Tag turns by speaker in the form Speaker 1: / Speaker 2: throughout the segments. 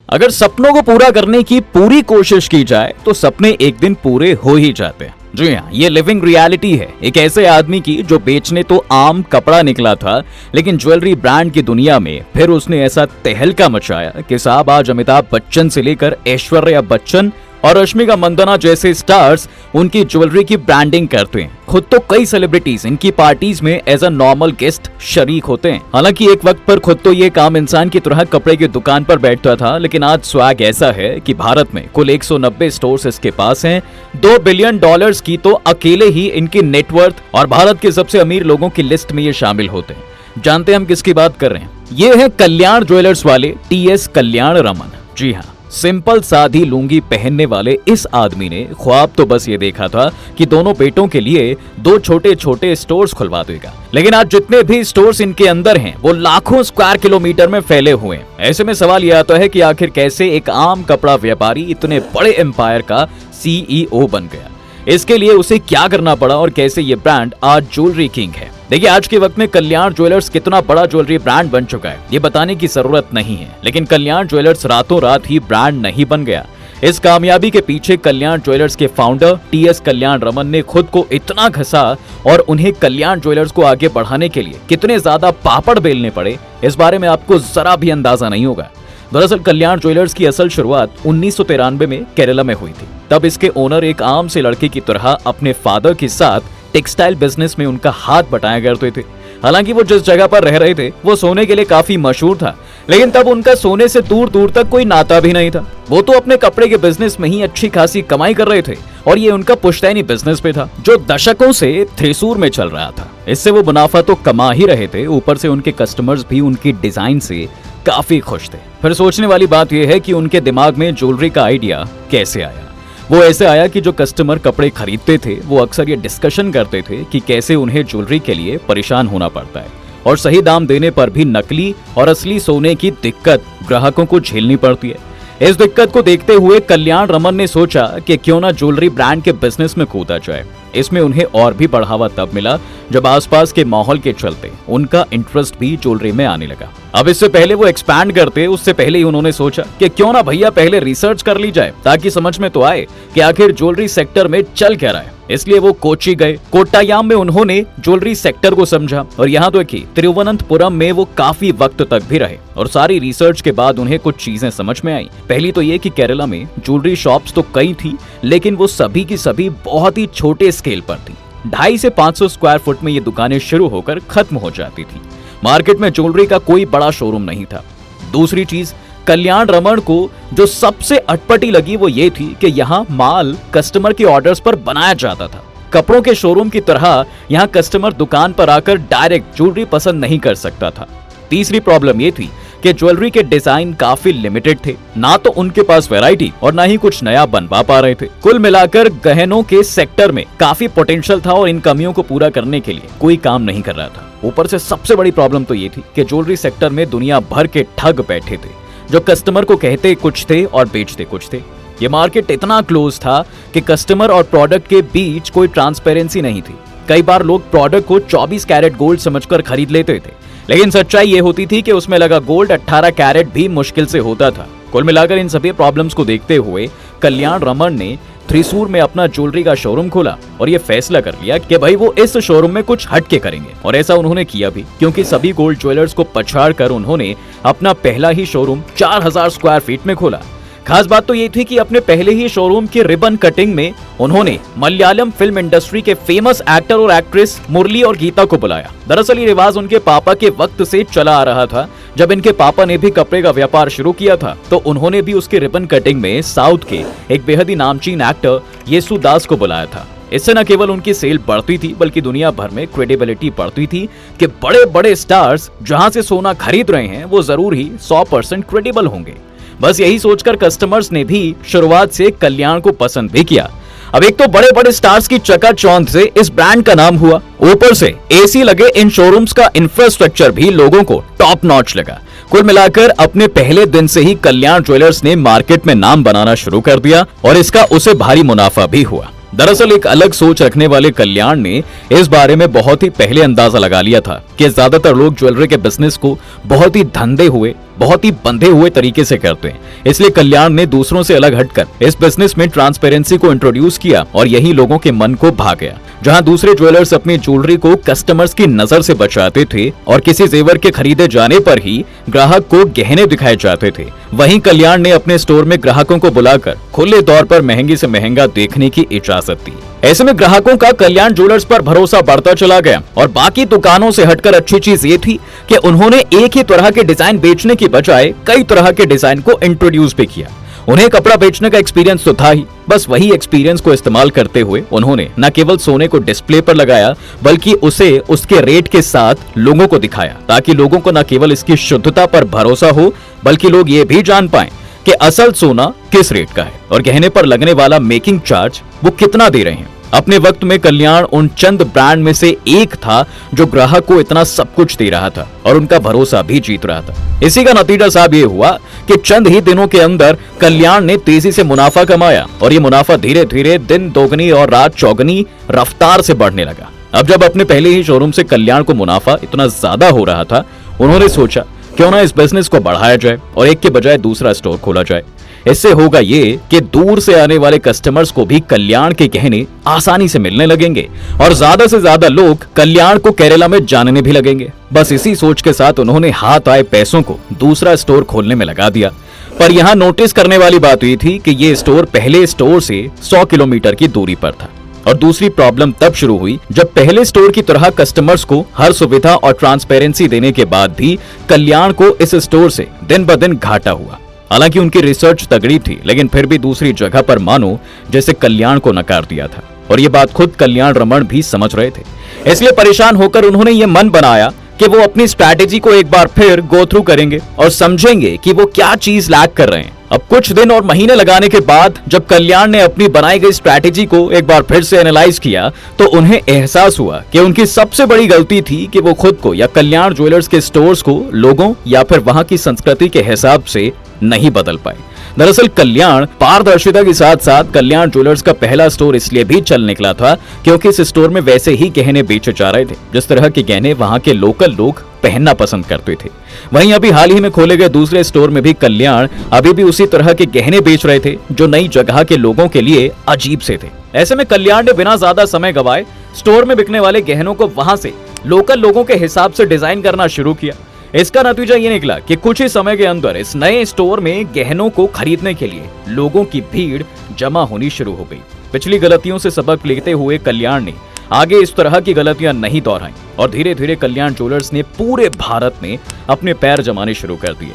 Speaker 1: अगर सपनों को पूरा करने की पूरी कोशिश की जाए तो सपने एक दिन पूरे हो ही जाते हैं। जी हाँ, ये लिविंग रियलिटी है एक ऐसे आदमी की जो बेचने तो आम कपड़ा निकला था, लेकिन ज्वेलरी ब्रांड की दुनिया में फिर उसने ऐसा तहलका मचाया कि साहब आज अमिताभ बच्चन से लेकर ऐश्वर्या बच्चन और रश्मिका मंदाना जैसे स्टार्स उनकी ज्वेलरी की ब्रांडिंग करते हैं। खुद तो कई सेलिब्रिटीज इनकी पार्टीज में एज अ नॉर्मल गेस्ट शरीक होते हैं। हालांकि एक वक्त पर खुद तो ये काम इंसान की तरह कपड़े की दुकान पर बैठता था, लेकिन आज स्वैग ऐसा है कि भारत में कुल 190 स्टोर्स इसके पास हैं। $2 बिलियन की तो अकेले ही इनकी नेटवर्थ और भारत के सबसे अमीर लोगों की लिस्ट में ये शामिल होते हैं। जानते हैं हम किसकी बात कर रहे हैं? ये है कल्याण ज्वेलर्स वाले टीएस कल्याण रमन। जी हाँ, सिंपल सादी लुंगी पहनने वाले इस आदमी ने ख्वाब तो बस ये देखा था कि दोनों बेटों के लिए 2 छोटे छोटे स्टोर्स खुलवा देगा, लेकिन आज जितने भी स्टोर्स इनके अंदर हैं वो लाखों स्क्वायर किलोमीटर में फैले हुए हैं। ऐसे में सवाल ये आता है कि आखिर कैसे एक आम कपड़ा व्यापारी इतने बड़े एम्पायर का सीईओ बन गया, इसके लिए उसे क्या करना पड़ा और कैसे ये ब्रांड आज ज्वेलरी किंग है। देखिए, आज के वक्त में कल्याण ज्वेलर्स कितना बड़ा ज्वेलरी ब्रांड बन चुका है ये बताने की जरूरत नहीं है, लेकिन कल्याण ज्वेलर्स रातों रात ही ब्रांड नहीं बन गया। इस कामयाबी के पीछे कल्याण ज्वेलर्स के फाउंडर टीएस कल्याण रमन ने खुद को इतना घसा और उन्हें कल्याण ज्वेलर्स को आगे बढ़ाने के लिए कितने ज्यादा पापड़ बेलने पड़े, इस बारे में आपको जरा भी अंदाजा नहीं होगा। दरअसल कल्याण ज्वेलर्स की असल शुरुआत 1993 में केरला में हुई थी। तब इसके ओनर एक आम से लड़के की तरह अपने फादर के साथ टेक्सटाइल बिजनेस में उनका हाथ बटाया करते थे। हालांकि वो जिस जगह पर रह रहे थे वो सोने के लिए काफी मशहूर था, लेकिन तब उनका सोने से दूर दूर तक कोई नाता भी नहीं था। वो तो अपने कपड़े के बिजनेस में ही अच्छी खासी कमाई कर रहे थे और ये उनका पुश्तैनी बिजनेस पे था जो दशकों से थ्रिसूर में चल रहा था। इससे वो मुनाफा तो कमा ही रहे थे, ऊपर से उनके कस्टमर्स भी उनकी डिजाइन से काफी खुश थे। फिर सोचने वाली बात यह है कि उनके दिमाग में ज्वेलरी का आइडिया कैसे आया। वो ऐसे आया कि जो कस्टमर कपड़े खरीदते थे वो अक्सर ये डिस्कशन करते थे कि कैसे उन्हें ज्वेलरी के लिए परेशान होना पड़ता है और सही दाम देने पर भी नकली और असली सोने की दिक्कत ग्राहकों को झेलनी पड़ती है। इस दिक्कत को देखते हुए कल्याण रमन ने सोचा कि क्यों ना ज्वेलरी ब्रांड के बिजनेस में कूदा जाए। इसमें उन्हें और भी बढ़ावा तब मिला जब आसपास के माहौल के चलते उनका इंटरेस्ट भी ज्वेलरी में आने लगा। अब इससे पहले वो एक्सपैंड करते उससे पहले ही उन्होंने सोचा कि क्यों ना भैया पहले रिसर्च कर ली जाए ताकि समझ में तो आए कि आखिर ज्वेलरी सेक्टर में चल क्या रहा है। इसलिए वो कोच्चि गए। कोट्टायाम में उन्होंने ज्वेलरी सेक्टर को समझा और यहाँ तो कि तिरुवनंतपुरम में वो काफी वक्त तक भी रहे और सारी रिसर्च के बाद उन्हें कुछ चीजें समझ में आई। पहली तो ये कि केरला में ज्वेलरी शॉप्स तो कई थी, लेकिन वो सभी की सभी बहुत ही छोटे स्केल पर थी। 250 से 500 स्क्वायर फुट में ये दुकानें शुरू होकर खत्म हो जाती थी। मार्केट में ज्वेलरी का कोई बड़ा शोरूम नहीं था। दूसरी चीज कल्याण रमन को जो सबसे अटपटी लगी वो ये थी कि यहाँ माल कस्टमर के ऑर्डर्स पर बनाया जाता था। कपड़ों के शोरूम की तरह यहाँ कस्टमर दुकान पर आकर डायरेक्ट ज्वेलरी पसंद नहीं कर सकता था। तीसरी प्रॉब्लम ये थी कि ज्वेलरी के डिजाइन काफी लिमिटेड थे, ना तो उनके पास वैरायटी और ना ही कुछ नया बनवा पा रहे थे। कुल मिलाकर गहनों के सेक्टर में काफी पोटेंशियल था और इन कमियों को पूरा करने के लिए कोई काम नहीं कर रहा था। ऊपर से सबसे बड़ी प्रॉब्लम तो ये थी कि ज्वेलरी सेक्टर में दुनिया भर के ठग बैठे थे जो कस्टमर को कहते कुछ थे और बेचते कुछ थे। ये मार्केट इतना क्लोज था कि कस्टमर और प्रोडक्ट के बीच कोई ट्रांसपेरेंसी नहीं थी। कई बार लोग प्रोडक्ट को 24 कैरेट गोल्ड समझकर खरीद लेते थे, लेकिन सच्चाई ये होती थी कि उसमें लगा गोल्ड 18 कैरेट भी मुश्किल से होता था। कुल मिलाकर इन सभी प्रॉब्लम्स को देखते हुए कल्याण रमन ने थ्रिसूर में अपना ज्वेलरी का शोरूम खोला और ये फैसला कर लिया कि भाई वो इस शोरूम में कुछ हटके करेंगे। और ऐसा उन्होंने किया भी, क्योंकि सभी गोल्ड ज्वेलर्स को पछाड़कर उन्होंने अपना पहला ही शोरूम 4000 स्क्वायर फीट में खोला। खास बात तो ये थी कि अपने पहले ही शोरूम की रिबन कटिंग में उन्होंने मलयालम फिल्म इंडस्ट्री के फेमस एक्टर और एक्ट्रेस मुरली और गीता को बुलाया। दरअसल ये रिवाज उनके पापा के वक्त से चला आ रहा था। जब इनके पापा ने भी कपड़े का व्यापार शुरू किया था तो उन्होंने भी उसके रिबन कटिंग में साउथ के एक बेहद ही नामचीन एक्टर येसुदास को बुलाया था। इससे न केवल उनकी सेल बढ़ती थी बल्कि दुनिया भर में क्रेडिबिलिटी बढ़ती थी कि बड़े बड़े स्टार्स जहां से सोना खरीद रहे हैं वो जरूर ही 100% क्रेडिबल होंगे। बस यही सोचकर कस्टमर्स ने भी शुरुआत से कल्याण को पसंद भी किया। अब एक तो बड़े बड़े स्टार्स की चकाचौंध से इस ब्रांड का नाम हुआ, ऊपर से एसी लगे इन शोरूम्स का इंफ्रास्ट्रक्चर भी लोगों को टॉप नॉच लगा। कुल मिलाकर अपने पहले दिन से ही कल्याण ज्वेलर्स ने मार्केट में नाम बनाना शुरू कर दिया और इसका उसे भारी मुनाफा भी हुआ। दरअसल एक अलग सोच रखने वाले कल्याण ने इस बारे में बहुत ही पहले अंदाजा लगा लिया था कि ज्यादातर लोग ज्वेलरी के बिजनेस को बहुत ही धंधे हुए बहुत ही बंधे हुए तरीके से करते हैं। इसलिए कल्याण ने दूसरों से अलग हटकर इस बिजनेस में ट्रांसपेरेंसी को इंट्रोड्यूस किया और यही लोगों के मन को भा गया। जहां दूसरे ज्वेलर्स अपनी ज्वेलरी को कस्टमर्स की नजर से बचाते थे और किसी जेवर के खरीदे जाने पर ही ग्राहक को गहने दिखाए जाते थे, वहीं कल्याण ने अपने स्टोर में ग्राहकों को बुलाकर खुले तौर पर महंगे से महंगा देखने की इजाजत दी। ऐसे में ग्राहकों का कल्याण ज्वेलर्स पर भरोसा बढ़ता चला गया और बाकी दुकानों से हटकर अच्छी चीज ये थी कि उन्होंने एक ही तरह के डिजाइन बेचने की बजाय कई तरह के डिजाइन को इंट्रोड्यूस भी किया। उन्हें कपड़ा बेचने का एक्सपीरियंस तो था ही, बस वही एक्सपीरियंस को इस्तेमाल करते हुए उन्होंने न केवल सोने को डिस्प्ले पर लगाया बल्कि उसे उसके रेट के साथ लोगों को दिखाया, ताकि लोगों को न केवल इसकी शुद्धता पर भरोसा हो बल्कि लोग ये भी जान पाएं कि असल सोना किस रेट का है और गहने पर लगने वाला मेकिंग चार्ज वो कितना दे रहे हैं। अपने वक्त में कल्याण उन चंद ब्रांड में से एक था जो ग्राहक को इतना सब कुछ दे रहा था और उनका भरोसा भी जीत रहा था। इसी का नतीजा साहब ये हुआ कि चंद ही दिनों के अंदर कल्याण ने तेजी से मुनाफा कमाया और ये मुनाफा धीरे धीरे दिन दोगुनी और रात चौगुनी रफ्तार से बढ़ने लगा। अब जब अपने पहले ही शोरूम से कल्याण को मुनाफा इतना ज्यादा हो रहा था, उन्होंने सोचा क्यों ना इस बिजनेस को बढ़ाया जाए और एक के बजाय दूसरा स्टोर खोला जाए। इससे होगा ये कि दूर से आने वाले कस्टमर्स को भी कल्याण के गहने आसानी से मिलने लगेंगे और ज्यादा से ज्यादा लोग कल्याण को केरला में जानने भी लगेंगे। बस इसी सोच के साथ उन्होंने हाथ आए पैसों को दूसरा स्टोर खोलने में लगा दिया। पर यहाँ नोटिस करने वाली बात ये थी कि ये स्टोर पहले स्टोर से 100 किलोमीटर की दूरी पर था। और दूसरी प्रॉब्लम तब शुरू हुई जब पहले स्टोर की तरह कस्टमर्स को हर सुविधा और ट्रांसपेरेंसी देने के बाद भी कल्याण को इस स्टोर से दिन ब दिन घाटा हुआ। हालांकि उनकी रिसर्च तगड़ी थी, लेकिन फिर भी दूसरी जगह पर मानो जैसे कल्याण को नकार दिया था और ये बात खुद कल्याण रमन भी समझ रहे थे। इसलिए परेशान होकर उन्होंने ये मन बनाया कि वो अपनी स्ट्रैटेजी को एक बार फिर गो थ्रू करेंगे और समझेंगे कि वो क्या चीज लैक कर रहे हैं। अब कुछ दिन और महीने लगाने के बाद जब कल्याण ने अपनी बनाई गई स्ट्रैटेजी को एक बार फिर से एनालाइज किया तो उन्हें एहसास हुआ कि उनकी सबसे बड़ी गलती थी कि वो खुद को या कल्याण ज्वेलर्स के स्टोर्स को लोगों या फिर वहां की संस्कृति के हिसाब से नहीं बदल पाए। दरअसल कल्याण पारदर्शिता के साथ साथ कल्याण ज्वेलर्स का पहला स्टोर इसलिए भी चल निकला था क्योंकि इस स्टोर में वैसे ही गहने बेचे जा रहे थे जिस तरह के गहने वहां के लोकल लोग पहनना पसंद करते थे। वहीं अभी हाल ही में खोले गए दूसरे स्टोर में भी कल्याण अभी भी उसी तरह के गहने बेच रहे थे जो नई जगह के लोगों के लिए अजीब से थे। ऐसे में कल्याण ने बिना ज्यादा समय गवाए स्टोर में बिकने वाले गहनों को वहां से लोकल लोगों के हिसाब से डिजाइन करना शुरू किया। इसका नतीजा ये निकला कि कुछ ही समय के अंदर इस नए स्टोर में गहनों को खरीदने के लिए लोगों की भीड़ जमा होनी शुरू हो गई। पिछली गलतियों से सबक लेते हुए कल्याण ने आगे इस तरह की गलतियां नहीं दोहराई और धीरे धीरे कल्याण ज्वेलर्स ने पूरे भारत में अपने पैर जमाने शुरू कर दिए।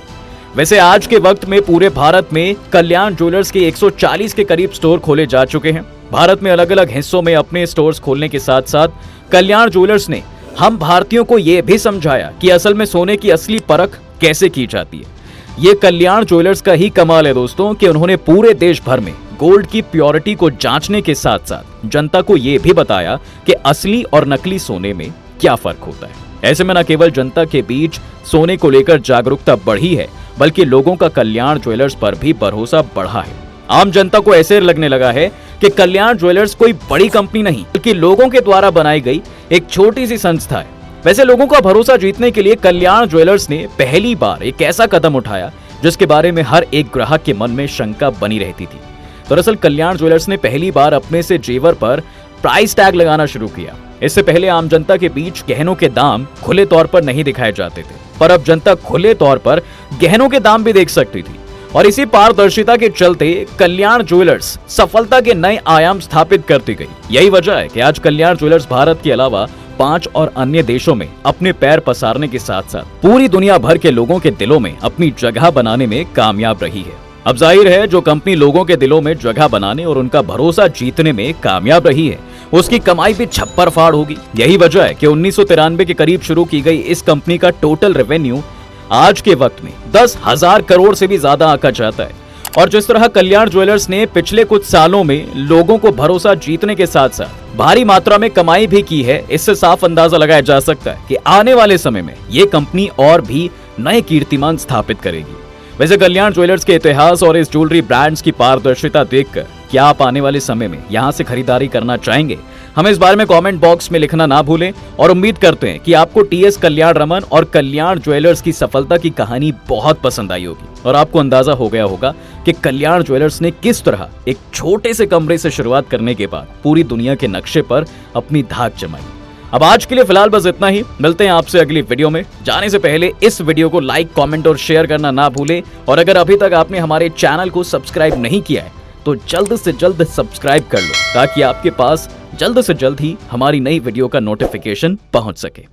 Speaker 1: वैसे आज के वक्त में पूरे भारत में कल्याण ज्वेलर्स के 140 के करीब स्टोर खोले जा चुके हैं। भारत में अलग अलग हिस्सों में अपने स्टोर्स खोलने के साथ साथ कल्याण ज्वेलर्स ने हम भारतीयों को यह भी समझाया कि असल में सोने की असली परख कैसे की जाती है। ये कल्याण ज्वेलर्स का ही कमाल है दोस्तों कि उन्होंने पूरे देश भर में गोल्ड की प्योरिटी को जांचने के साथ साथ जनता को यह भी बताया कि असली और नकली सोने में क्या फर्क होता है। ऐसे में न केवल जनता के बीच सोने को लेकर जागरूकता बढ़ी है बल्कि लोगों का कल्याण ज्वेलर्स पर भी भरोसा बढ़ा है। आम जनता को ऐसे लगने लगा है कि कल्याण ज्वेलर्स कोई बड़ी कंपनी नहीं बल्कि लोगों के द्वारा बनाई गई एक छोटी सी संस्था है। वैसे लोगों का भरोसा जीतने के लिए कल्याण ज्वेलर्स ने पहली बार एक ऐसा कदम उठाया जिसके बारे में हर एक ग्राहक के मन में शंका बनी रहती थी। दरअसल कल्याण ज्वेलर्स ने पहली बार अपने से जेवर पर प्राइस टैग लगाना शुरू किया। इससे पहले आम जनता के बीच गहनों के दाम खुले तौर पर नहीं दिखाए जाते थे, पर अब जनता खुले तौर पर गहनों के दाम भी देख सकती थी और इसी पारदर्शिता के चलते कल्याण ज्वेलर्स सफलता के नए आयाम स्थापित करती गई। यही वजह है कि आज कल्याण ज्वेलर्स भारत के अलावा 5 और अन्य देशों में अपने पैर पसारने के साथ साथ पूरी दुनिया भर के लोगों के दिलों में अपनी जगह बनाने में कामयाब रही है। अब जाहिर है जो कंपनी लोगों के दिलों में जगह बनाने और उनका भरोसा जीतने में कामयाब रही है उसकी कमाई भी छप्पर फाड़ होगी। यही वजह है कि 1993 के करीब शुरू की गई इस कंपनी का टोटल रेवेन्यू आज के वक्त में 10,000 करोड़ से भी ज्यादा आंका जाता है। और जिस तरह कल्याण ज्वेलर्स ने पिछले कुछ सालों में लोगों को भरोसा जीतने के साथ साथ भारी मात्रा में कमाई भी की है, इससे साफ अंदाजा लगाया जा सकता है कि आने वाले समय में ये कंपनी और भी नए कीर्तिमान स्थापित करेगी। वैसे कल्याण ज्वेलर्स के इतिहास और इस ज्वेलरी ब्रांड्स की पारदर्शिता देखकर क्या आप आने वाले समय में यहाँ से खरीदारी करना चाहेंगे? हमें इस बारे में कमेंट बॉक्स में लिखना ना भूलें और उम्मीद करते हैं कि आपको टीएस कल्याण रमन और कल्याण ज्वेलर्स की सफलता की कहानी बहुत पसंद आई होगी और आपको अंदाजा हो गया होगा कि कल्याण ज्वेलर्स ने किस तरह एक छोटे से कमरे से शुरुआत करने के बाद पूरी दुनिया के नक्शे पर अपनी धाक जमाई। अब आज के लिए फिलहाल बस इतना ही। मिलते हैं आपसे अगली वीडियो में। जाने से पहले इस वीडियो को लाइक, कमेंट और शेयर करना ना भूलें और अगर अभी तक आपने हमारे चैनल को सब्सक्राइब नहीं किया है तो जल्द से जल्द सब्सक्राइब कर लो ताकि आपके पास जल्द से जल्द ही हमारी नई वीडियो का नोटिफिकेशन पहुंच सके।